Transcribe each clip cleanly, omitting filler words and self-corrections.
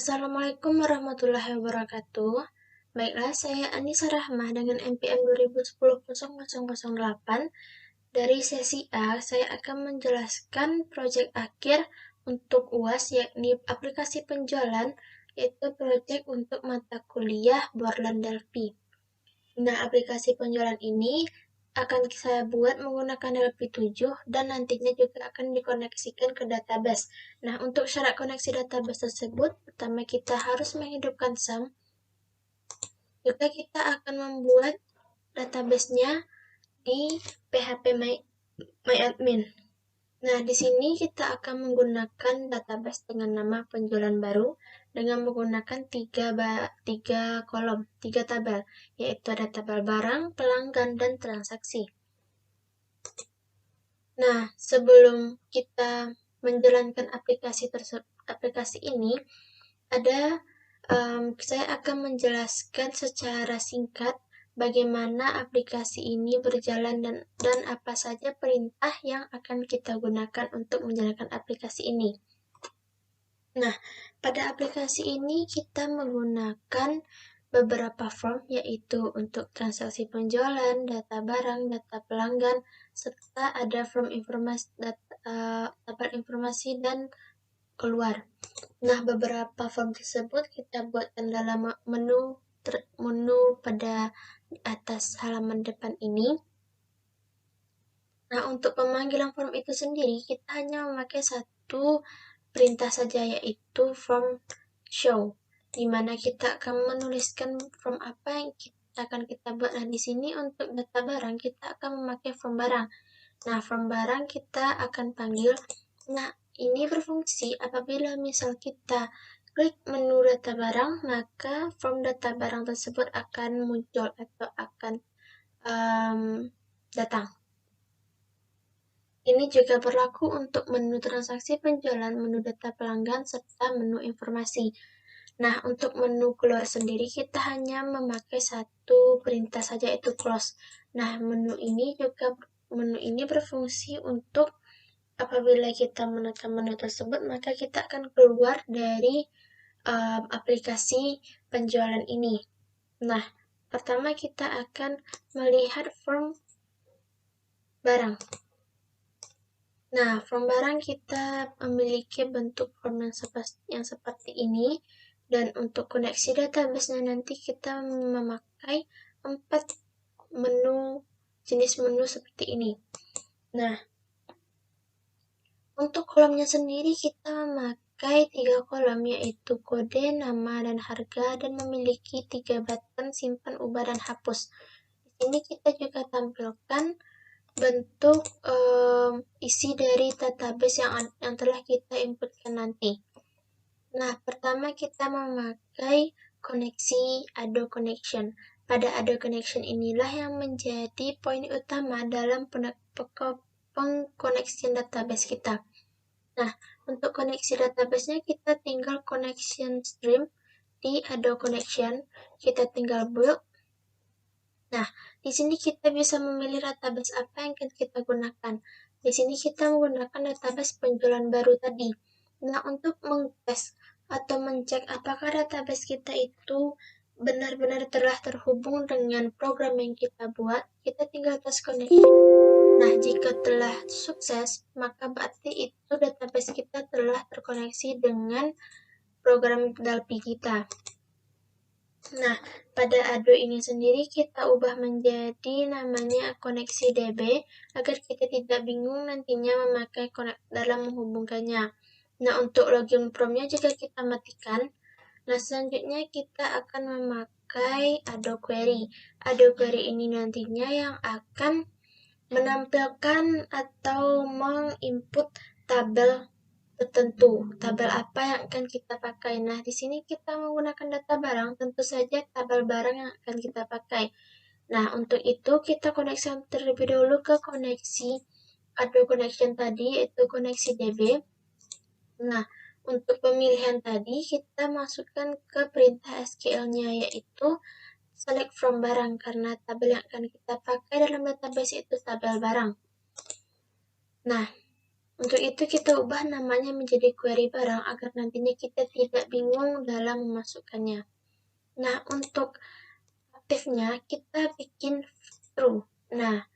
Assalamualaikum warahmatullahi wabarakatuh. Baiklah, saya Anissa Rahmah dengan NPM 2010-0008. Dari sesi A, saya akan menjelaskan proyek akhir untuk UAS, yakni aplikasi penjualan, yaitu proyek untuk mata kuliah Borland Delphi. Nah, aplikasi penjualan ini akan saya buat menggunakan Delphi 7 dan nantinya juga akan dikoneksikan ke database. Nah, untuk syarat koneksi database tersebut, pertama kita harus menghidupkan SAM. Juga kita akan membuat database-nya di PHP MyAdmin. Nah, di sini kita akan menggunakan database dengan nama penjualan baru dengan menggunakan tiga kolom, 3 tabel, yaitu ada tabel barang, pelanggan, dan transaksi. Nah, sebelum kita menjalankan aplikasi ini, saya akan menjelaskan secara singkat bagaimana aplikasi ini berjalan dan apa saja perintah yang akan kita gunakan untuk menjalankan aplikasi ini. Nah, pada aplikasi ini kita menggunakan beberapa form, yaitu untuk transaksi penjualan, data barang, data pelanggan, serta ada form tabel informasi dan keluar. Nah, beberapa form tersebut kita buatkan dalam menu pada atas halaman depan ini. Nah, untuk pemanggilan form itu sendiri, kita hanya memakai satu perintah saja, yaitu form show, di mana kita akan menuliskan form apa yang akan kita buat. Nah, di sini untuk data barang, kita akan memakai form barang. Nah, form barang kita akan panggil. Nah, ini berfungsi apabila misal kita klik menu data barang, maka form data barang tersebut akan muncul atau akan datang. Ini juga berlaku untuk menu transaksi penjualan, menu data pelanggan, serta menu informasi. Nah, untuk menu keluar sendiri kita hanya memakai satu perintah saja, yaitu close. Nah, menu ini berfungsi untuk apabila kita menekan menu tersebut, maka kita akan keluar dari aplikasi penjualan ini. Nah, pertama kita akan melihat form barang. Nah, form barang kita memiliki bentuk form yang seperti ini, dan untuk koneksi database-nya nanti kita memakai 4 jenis menu seperti ini. Nah, untuk kolomnya sendiri kita memakai 3 kolom, yaitu kode, nama, dan harga, dan memiliki 3 button simpan, ubah, dan hapus. Di sini kita juga tampilkan bentuk isi dari database yang telah kita inputkan nanti. Nah, pertama kita memakai koneksi Ado Connection. Pada Ado Connection inilah yang menjadi poin utama dalam pengkoneksian database kita. Nah, untuk koneksi database-nya kita tinggal connection stream di Ado Connection, kita tinggal build. Nah, di sini kita bisa memilih database apa yang akan kita gunakan. Di sini kita menggunakan database penjualan baru tadi. Nah, untuk mengtes atau mencek apakah database kita itu benar-benar telah terhubung dengan program yang kita buat, kita tinggal tes connection. Nah, jika telah sukses, maka berarti itu database kita telah terkoneksi dengan program Delphi kita. Nah, pada Ado ini sendiri kita ubah menjadi namanya koneksi DB agar kita tidak bingung nantinya memakai dalam menghubungkannya. Nah, untuk login from-nya juga kita matikan. Nah, selanjutnya kita akan memakai Ado Query. Ado Query ini nantinya yang akan menampilkan atau menginput tabel tertentu, tabel apa yang akan kita pakai. Nah, di sini kita menggunakan data barang, tentu saja tabel barang yang akan kita pakai. Nah, untuk itu kita koneksi terlebih dahulu ke koneksi Adobe Connection tadi, yaitu koneksi DB. Nah, untuk pemilihan tadi kita masukkan ke perintah SQL-nya, yaitu select from barang, karena tabel yang akan kita pakai dalam database itu tabel barang. Nah, untuk itu kita ubah namanya menjadi query barang agar nantinya kita tidak bingung dalam memasukkannya. Nah, untuk aktifnya kita bikin true. Nah,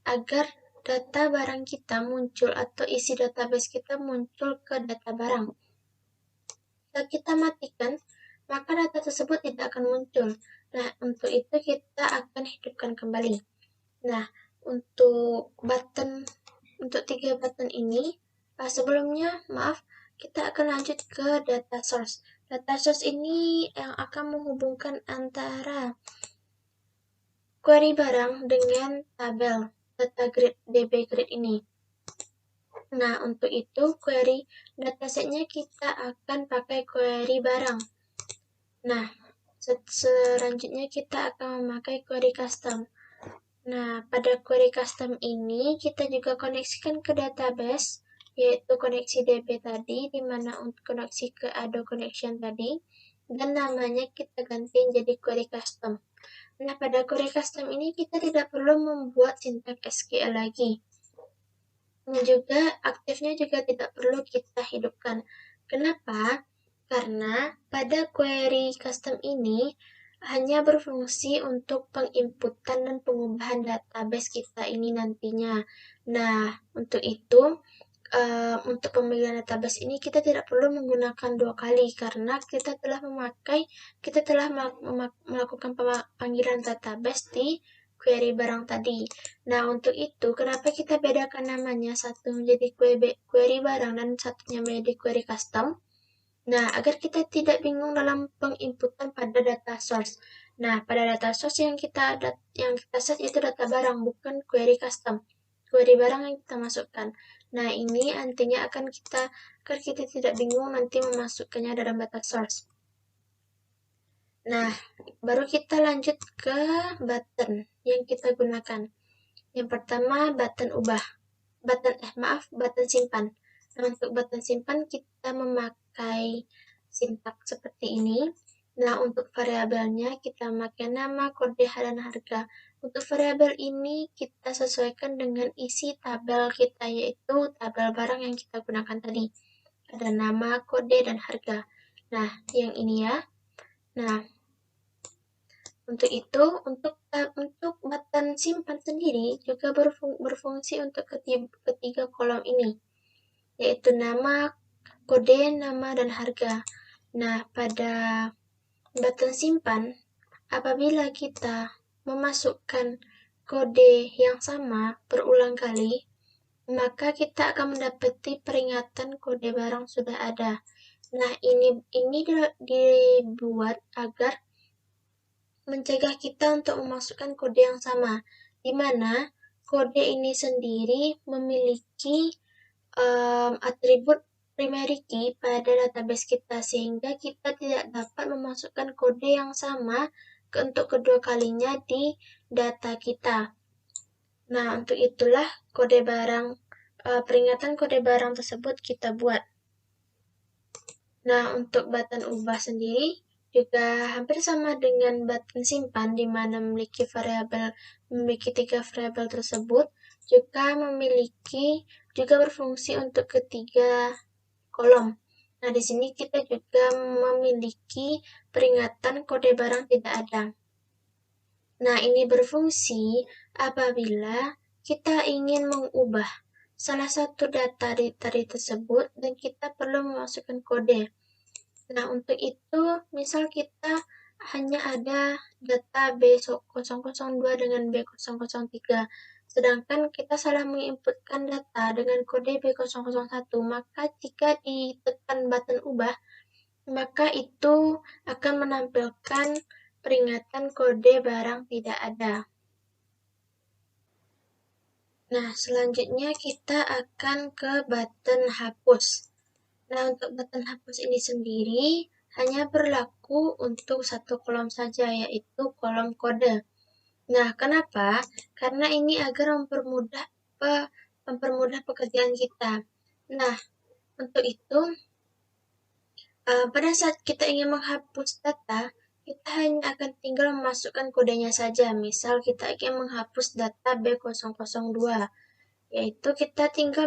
agar data barang kita muncul atau isi database kita muncul ke data barang. Jika kita matikan, maka data tersebut tidak akan muncul. Nah, untuk itu kita akan hidupkan kembali. Nah, untuk tiga button ini, sebelumnya, maaf, kita akan lanjut ke data source. Data source ini yang akan menghubungkan antara query barang dengan tabel data grid DB grid ini. Nah, untuk itu query datasetnya kita akan pakai query barang. Nah, selanjutnya kita akan memakai query custom. Nah, pada query custom ini kita juga koneksikan ke database, yaitu koneksi DB tadi, di mana untuk koneksi ke Adobe Connection tadi, dan namanya kita ganti jadi query custom. Nah, pada query custom ini kita tidak perlu membuat sintak SQL lagi. Dan juga aktifnya juga tidak perlu kita hidupkan. Kenapa? Karena pada query custom ini hanya berfungsi untuk penginputan dan pengubahan database kita ini nantinya. Nah, untuk itu, untuk pemilihan database ini kita tidak perlu menggunakan 2 kali karena kita telah melakukan panggilan database di query barang tadi. Nah, untuk itu, kenapa kita bedakan namanya, satu menjadi query barang dan satunya menjadi query custom? Nah, agar kita tidak bingung dalam penginputan pada data source. Nah, pada data source yang kita set itu data barang, bukan query custom. Query barang yang kita masukkan. Nah, ini nantinya agar kita tidak bingung nanti memasukkannya dalam data source. Nah, baru kita lanjut ke button yang kita gunakan. Yang pertama, button simpan. Nah, untuk button simpan kita memakai sintak seperti ini. Nah, untuk variabelnya kita memakai nama, kode, dan harga. Untuk variabel ini kita sesuaikan dengan isi tabel kita, yaitu tabel barang yang kita gunakan tadi. Ada nama, kode, dan harga. Nah, yang ini ya. Nah, untuk itu, untuk button simpan sendiri juga berfungsi untuk ketiga kolom ini, yaitu nama, kode, nama, dan harga. Nah, pada button simpan, apabila kita memasukkan kode yang sama berulang kali, maka kita akan mendapati peringatan kode barang sudah ada. Nah, ini dibuat agar mencegah kita untuk memasukkan kode yang sama, di mana kode ini sendiri memiliki atribut primary key pada database kita, sehingga kita tidak dapat memasukkan kode yang sama untuk kedua kalinya di data kita. Nah, untuk itulah peringatan kode barang tersebut kita buat. Nah, untuk button ubah sendiri juga hampir sama dengan button simpan, di mana memiliki 3 variabel tersebut, juga berfungsi untuk ketiga kolom. Nah, di sini kita juga memiliki peringatan kode barang tidak ada. Nah, ini berfungsi apabila kita ingin mengubah salah satu data dari tersebut dan kita perlu memasukkan kode. Nah, untuk itu, misal kita hanya ada data B002 dengan B003, sedangkan kita salah menginputkan data dengan kode B001, maka jika ditekan button ubah, maka itu akan menampilkan peringatan kode barang tidak ada. Nah, selanjutnya kita akan ke button hapus. Nah, untuk button hapus ini sendiri hanya berlaku untuk satu kolom saja, yaitu kolom kode. Nah, kenapa? Karena ini agar mempermudah pekerjaan kita. Nah, untuk itu, pada saat kita ingin menghapus data, kita hanya akan tinggal memasukkan kodenya saja. Misal kita ingin menghapus data B002, yaitu kita tinggal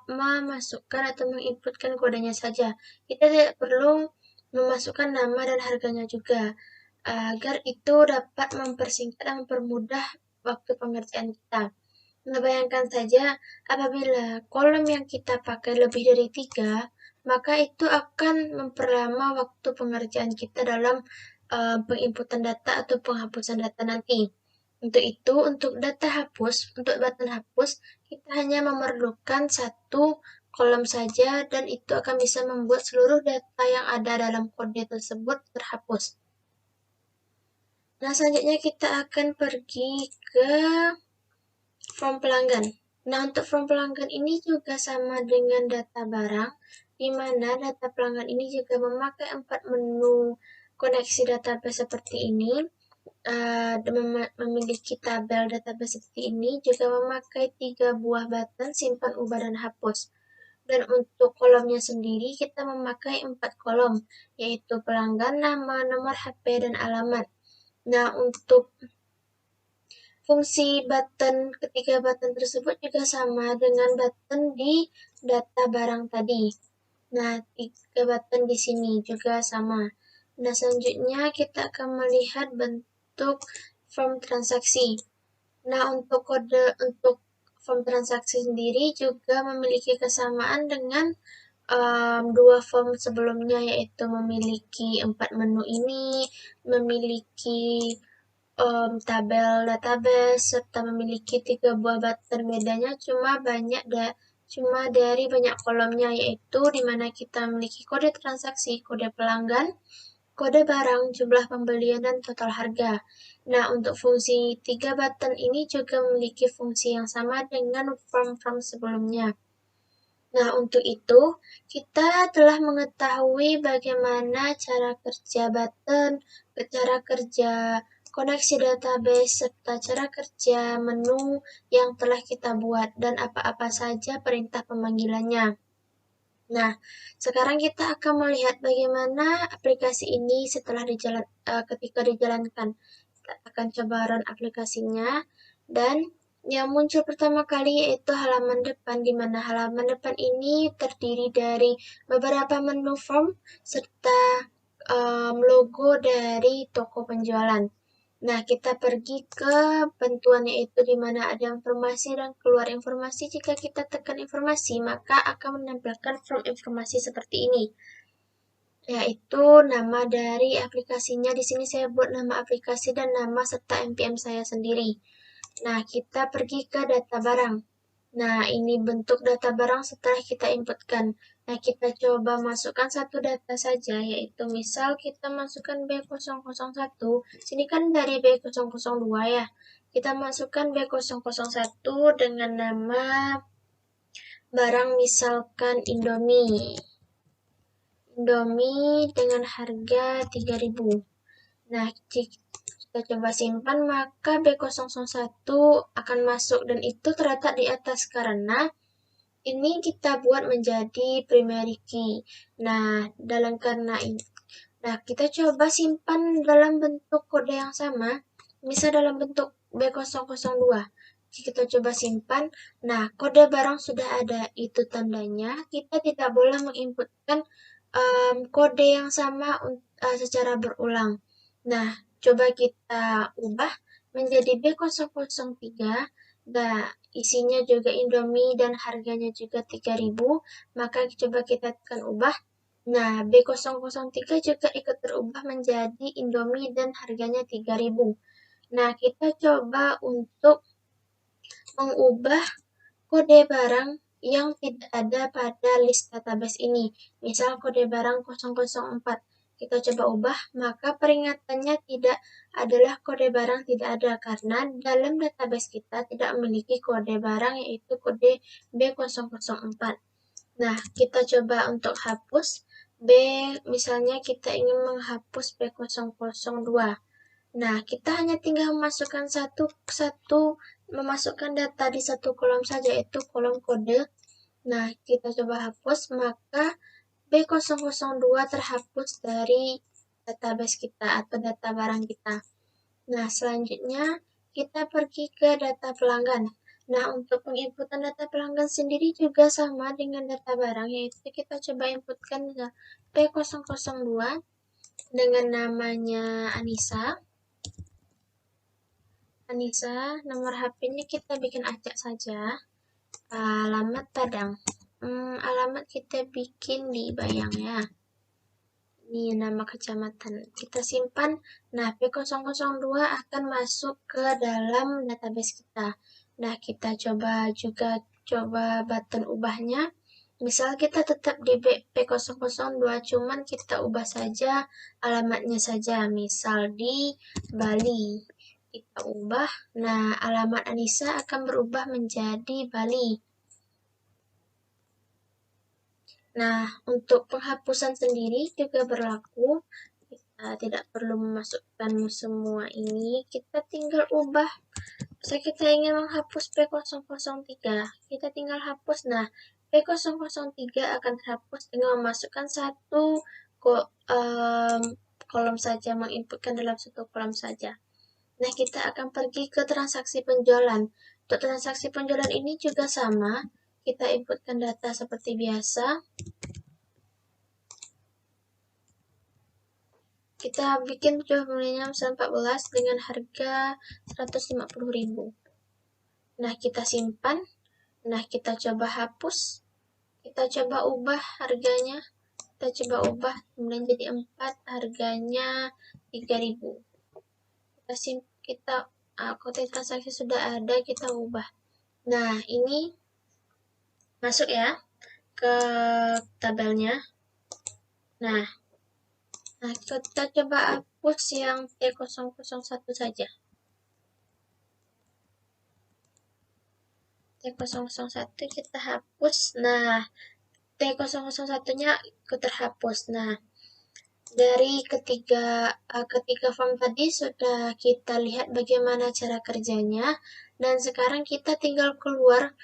memasukkan atau menginputkan kodenya saja. Kita tidak perlu memasukkan nama dan harganya juga, agar itu dapat mempersingkat dan mempermudah waktu pengerjaan kita. Nah, bayangkan saja apabila kolom yang kita pakai lebih dari 3, maka itu akan memperlama waktu pengerjaan kita dalam penginputan data atau penghapusan data nanti. Untuk itu, untuk button hapus, kita hanya memerlukan satu kolom saja dan itu akan bisa membuat seluruh data yang ada dalam kode tersebut terhapus. Nah, selanjutnya kita akan pergi ke form pelanggan. Nah, untuk form pelanggan ini juga sama dengan data barang, di mana data pelanggan ini juga memakai 4 menu koneksi database seperti ini, memiliki tabel database seperti ini, juga memakai 3 buah button simpan, ubah, dan hapus. Dan untuk kolomnya sendiri kita memakai 4 kolom, yaitu pelanggan, nama, nomor HP, dan alamat. Nah, untuk fungsi ketiga button tersebut juga sama dengan button di data barang tadi. Nah, 3 button di sini juga sama. Nah, selanjutnya kita akan melihat bentuk form transaksi. Nah, untuk form transaksi sendiri juga memiliki kesamaan dengan dua form sebelumnya, yaitu memiliki 4 menu ini, memiliki tabel database, serta memiliki 3 buah button. Bedanya cuma dari banyak kolomnya, yaitu di mana kita memiliki kode transaksi, kode pelanggan, kode barang, jumlah pembelian, dan total harga. Nah, untuk fungsi 3 button ini juga memiliki fungsi yang sama dengan form-form sebelumnya. Nah, untuk itu, kita telah mengetahui bagaimana cara kerja button, cara kerja koneksi database, serta cara kerja menu yang telah kita buat, dan apa-apa saja perintah pemanggilannya. Nah, sekarang kita akan melihat bagaimana aplikasi ini ketika dijalankan. Kita akan coba run aplikasinya, dan yang muncul pertama kali yaitu halaman depan, di mana halaman depan ini terdiri dari beberapa menu form serta logo dari toko penjualan. Nah, kita pergi ke bantuan, yaitu di mana ada informasi dan keluar informasi. Jika kita tekan informasi, maka akan menampilkan form informasi seperti ini, yaitu nama dari aplikasinya. Di sini saya buat nama aplikasi dan nama serta NPM saya sendiri. Nah, kita pergi ke data barang. Nah, ini bentuk data barang setelah kita inputkan. Nah, kita coba masukkan satu data saja, yaitu misal kita masukkan B001. Sini kan dari B002 ya. Kita masukkan B001 dengan nama barang misalkan Indomie. Indomie dengan harga 3.000. Nah, kita coba simpan, maka B001 akan masuk dan itu terletak di atas karena ini kita buat menjadi primary key. Nah, kita coba simpan dalam bentuk kode yang sama, misal dalam bentuk B002. Kita coba simpan, nah kode barang sudah ada, itu tandanya kita tidak boleh menginputkan kode yang sama secara berulang. Nah, coba kita ubah menjadi B003. Nah, isinya juga Indomie dan harganya juga 3.000. Maka coba kita tekan ubah. Nah, B003 juga ikut terubah menjadi Indomie dan harganya 3.000. Nah, kita coba untuk mengubah kode barang yang tidak ada pada list database ini. Misal kode barang 004. Kita coba ubah, maka peringatannya adalah kode barang tidak ada karena dalam database kita tidak memiliki kode barang, yaitu kode B004. Nah, kita coba untuk hapus B, misalnya kita ingin menghapus B002. Nah, kita hanya tinggal memasukkan memasukkan data di satu kolom saja, yaitu kolom kode. Nah, kita coba hapus, maka B002 terhapus dari database kita atau data barang kita. Nah, selanjutnya kita pergi ke data pelanggan. Nah, untuk penginputan data pelanggan sendiri juga sama dengan data barang, yaitu kita coba inputkan ke P002 dengan namanya Anissa. Nomor HP-nya kita bikin acak saja. Alamat Padang. Alamat kita bikin di Bayang ya. Ini nama kecamatan. Kita simpan. Nah, P002 akan masuk ke dalam database kita. Nah, kita coba button ubahnya. Misal kita tetap di P002, cuman kita ubah saja alamatnya saja. Misal di Bali. Kita ubah. Nah, alamat Anissa akan berubah menjadi Bali. Nah, untuk penghapusan sendiri juga berlaku. Kita tidak perlu memasukkan semua ini. Kita tinggal ubah. Misalnya kita ingin menghapus P003. Kita tinggal hapus. Nah, P003 akan terhapus dengan memasukkan satu kolom saja, menginputkan dalam satu kolom saja. Nah, kita akan pergi ke transaksi penjualan. Untuk transaksi penjualan ini juga sama. Kita inputkan data seperti biasa. Kita bikin jual belinya misal 14 dengan harga 150.000. Nah, kita simpan. Nah, kita coba hapus. Kita coba ubah harganya. Kita coba ubah kemudian jadi 4, harganya 3.000. Kode transaksi sudah ada, kita ubah. Nah, ini masuk ya ke tabelnya. Nah, kita coba hapus yang T001 saja. T001 kita hapus. Nah, T001-nya terhapus. Nah, dari ketiga form tadi sudah kita lihat bagaimana cara kerjanya. Dan sekarang kita tinggal keluar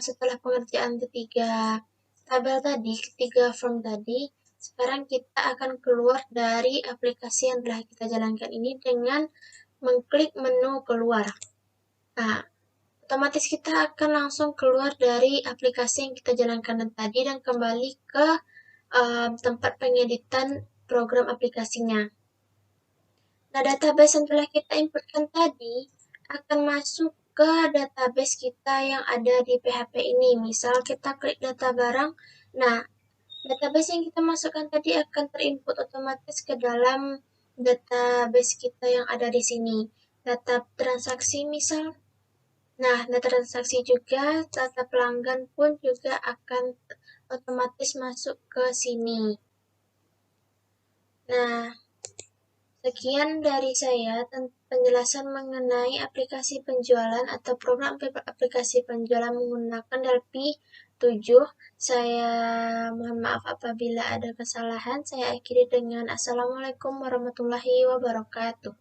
setelah pengerjaan ketiga tabel tadi, ketiga form tadi. Sekarang kita akan keluar dari aplikasi yang telah kita jalankan ini dengan mengklik menu keluar. Nah, otomatis kita akan langsung keluar dari aplikasi yang kita jalankan tadi dan kembali ke tempat pengeditan program aplikasinya. Nah, database yang telah kita inputkan tadi akan masuk ke database kita yang ada di PHP ini. Misal kita klik data barang. Nah, database yang kita masukkan tadi akan terinput otomatis ke dalam database kita yang ada di sini. Data transaksi misal. Nah, data transaksi juga, data pelanggan pun juga akan otomatis masuk ke sini. Nah, sekian dari saya penjelasan mengenai aplikasi penjualan atau program aplikasi penjualan menggunakan Delphi 7. Saya mohon maaf apabila ada kesalahan. Saya akhiri dengan Assalamualaikum warahmatullahi wabarakatuh.